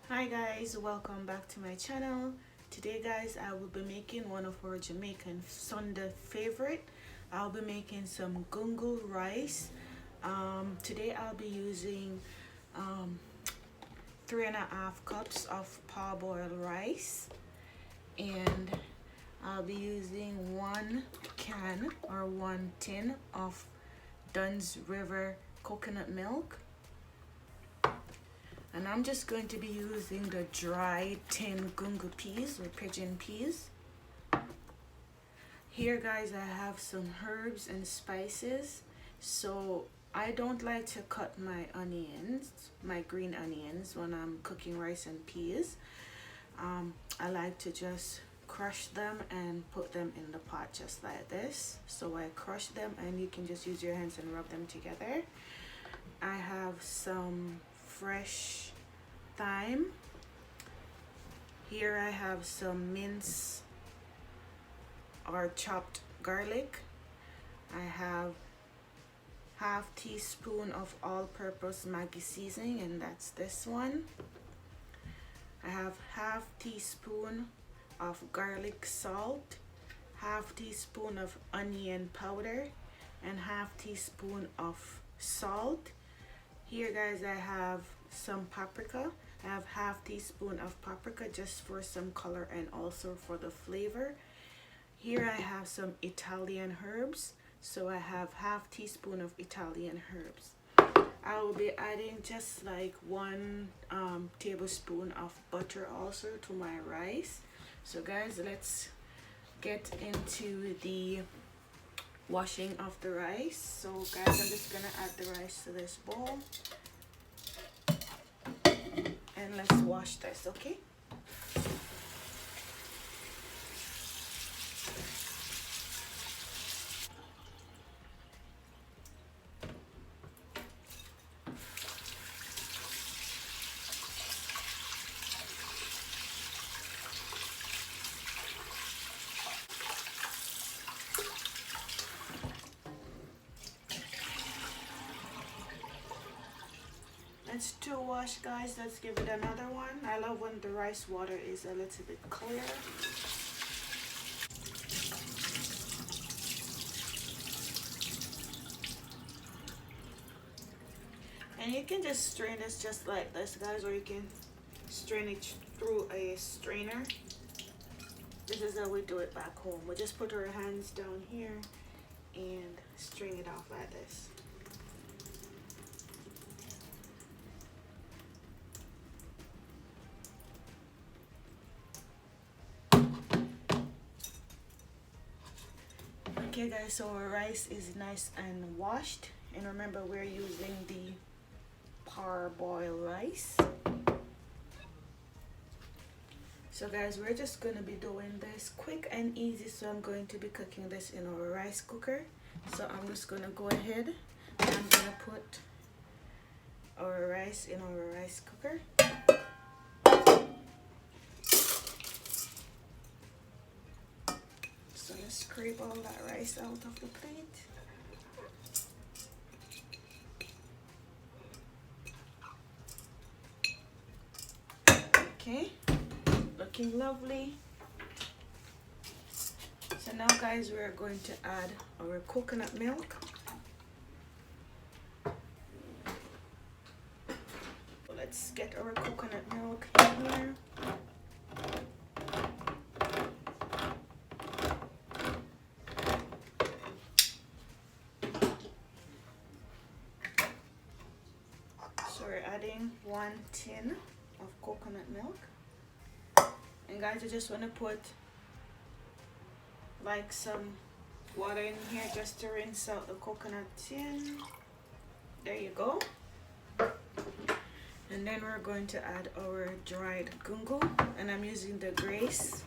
Hi guys, welcome back to my channel. Today guys, I will be making one of our Jamaican Sunday favorite. I'll be making some gungo rice. Today I'll be using 3.5 cups of parboiled rice, and I'll be using 1 can or 1 tin of Dunn's River coconut milk. And I'm just going to be using the dried tin gungo peas or pigeon peas. Here guys, I have some herbs and spices. So I don't like to cut my onions, my green onions, when I'm cooking rice and peas. I like to just crush them and put them in the pot just like this. So I crush them, and you can just use your hands and rub them together. I have some fresh thyme. Here I have some minced or chopped garlic. I have half teaspoon of all-purpose Maggi seasoning, and that's this one. I have half teaspoon of garlic salt, half teaspoon of onion powder, and half teaspoon of salt. Here guys, I have some paprika. I have half teaspoon of paprika just for some color and also for the flavor. Here I have some Italian herbs. So I have half teaspoon of Italian herbs. I will be adding just like 1 tablespoon of butter also to my rice. So guys, let's get into the washing of the rice. So guys, I'm just gonna add the rice to this bowl, and let's wash this, okay? It's 2 wash guys. Let's give it another one. I love when the rice water is a little bit clear. And you can just strain this just like this guys, or you can strain it through a strainer. This is how we do it back home. We just put our hands down here and strain it off like this. Okay guys, so our rice is nice and washed, and remember we're using the parboiled rice. So guys, we're just going to be doing this quick and easy. So I'm going to be cooking this in our rice cooker. So I'm just going to go ahead and I'm going to put our rice in our rice cooker. So let's scrape all that rice out of the plate. Okay, looking lovely. So now guys, we're going to add our coconut milk. Let's get our coconut milk in here. So we're adding 1 tin of coconut milk. And guys, I just want to put like some water in here just to rinse out the coconut tin. There you go. And then we're going to add our dried gungo, and I'm using the Grace.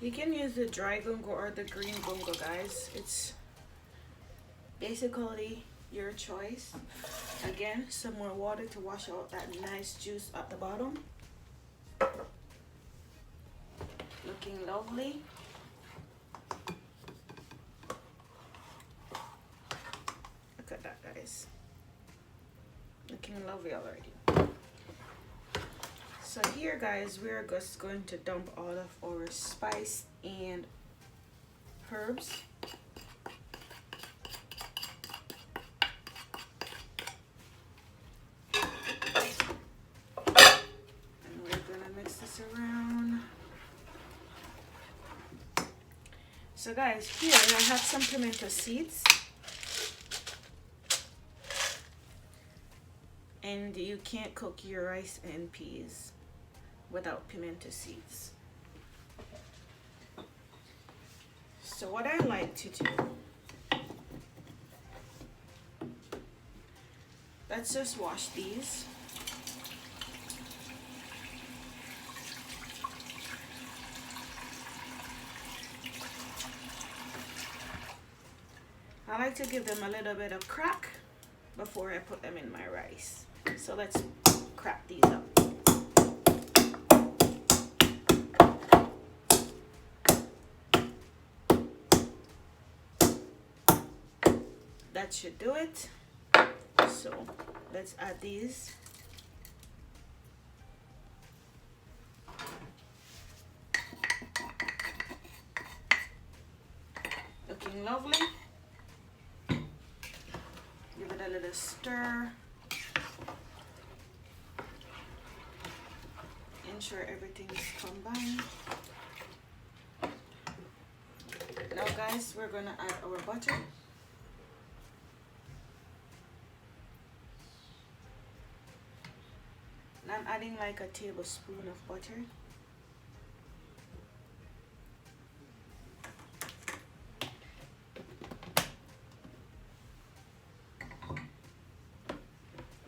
You can use the dry gungo or the green gungo guys. It's basically your choice. Again, some more water to wash out that nice juice at the bottom. looking lovely. Look at that, guys. Looking lovely already. So here, guys, we're just going to dump all of our spice and herbs. And we're gonna mix this around. So guys, here I have some pimento seeds. And you can't cook your rice and peas without pimento seeds. So what I like to do, let's just wash these. I like to give them a little bit of crack before I put them in my rice. So let's crack these up. That should do it. So let's add these. Looking lovely. Give it a little stir. Ensure everything is combined. Now guys, we're gonna add our butter. And I'm adding like a tablespoon of butter.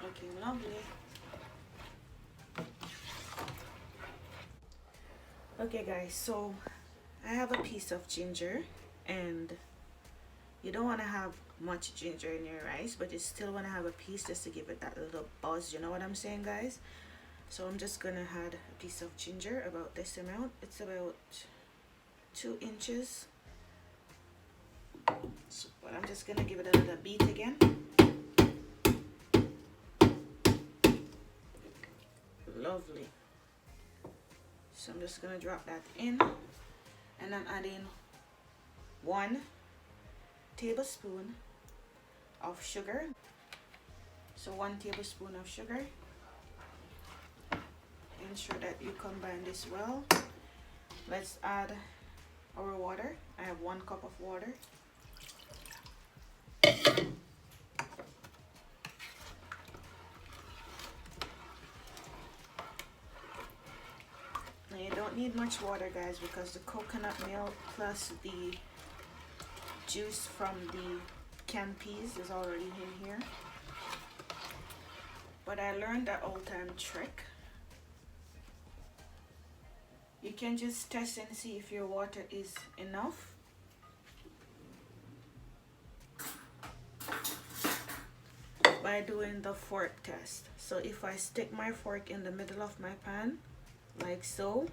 Looking lovely. Okay guys, so I have a piece of ginger, and you don't want to have much ginger in your rice, but you still want to have a piece just to give it that little buzz, you know what I'm saying, guys? So I'm just gonna add a piece of ginger, about this amount. It's about 2 inches. So, but I'm just gonna give it a little beat again. Lovely. So I'm just gonna drop that in, and I'm adding 1 tablespoon of sugar. So 1 tablespoon of sugar. Ensure that you combine this well. Let's add our water. I have 1 cup of water. Now you don't need much water, guys, because the coconut milk plus the juice from the canned peas is already in here. But I learned that old-time trick. You can just test and see if your water is enough. By doing the fork test. So if I stick my fork in the middle of my pan, like so,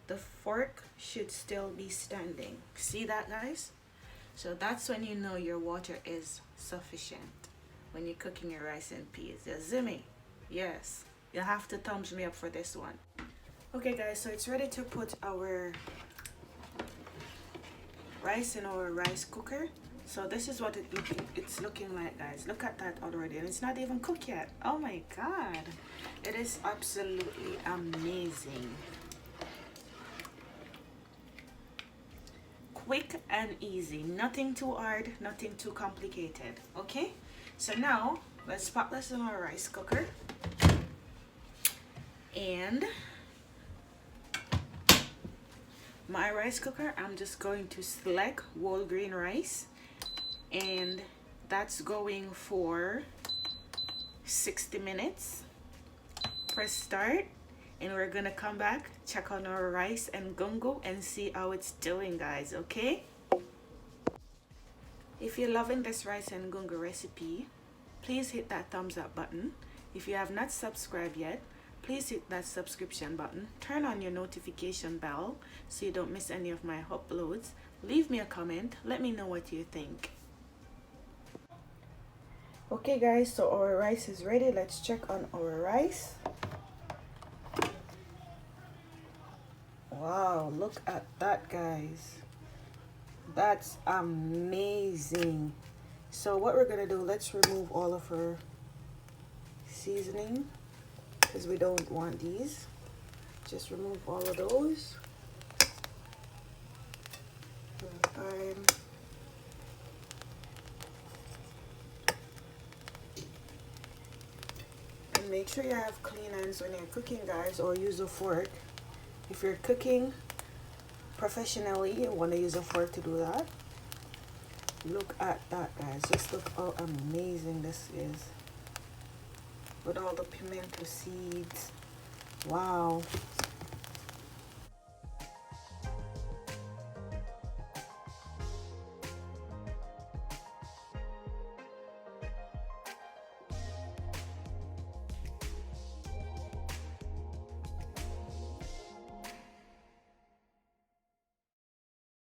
the fork should still be standing. See that, guys? So that's when you know your water is sufficient when you're cooking your rice and peas. Zimmy, yes, you have to thumbs me up for this one. Okay guys, so it's ready to put our rice in our rice cooker. So this is what it's looking like, guys. Look at that already, and it's not even cooked yet. Oh my god, it is absolutely amazing. Quick and easy, nothing too hard, nothing too complicated. Okay, so now let's pop this in our rice cooker. And my rice cooker, I'm just going to select whole grain rice, and that's going for 60 minutes. Press start, and we're gonna come back, check on our rice and gungo and see how it's doing, guys. Okay, if you're loving this rice and gungo recipe, please hit that thumbs up button. If you have not subscribed yet, please hit that subscription button, turn on your notification bell so you don't miss any of my uploads. Leave me a comment, let me know what you think. Okay guys, so our rice is ready. Let's check on our rice. Wow, look at that, guys. That's amazing. So what we're gonna do, let's remove all of our seasoning because we don't want these. Just remove all of those. And make sure you have clean hands when you're cooking, guys, or use a fork. If you're cooking professionally, you want to use a fork to do that. Look at that, guys. Just look how amazing this is with all the pimento seeds. Wow,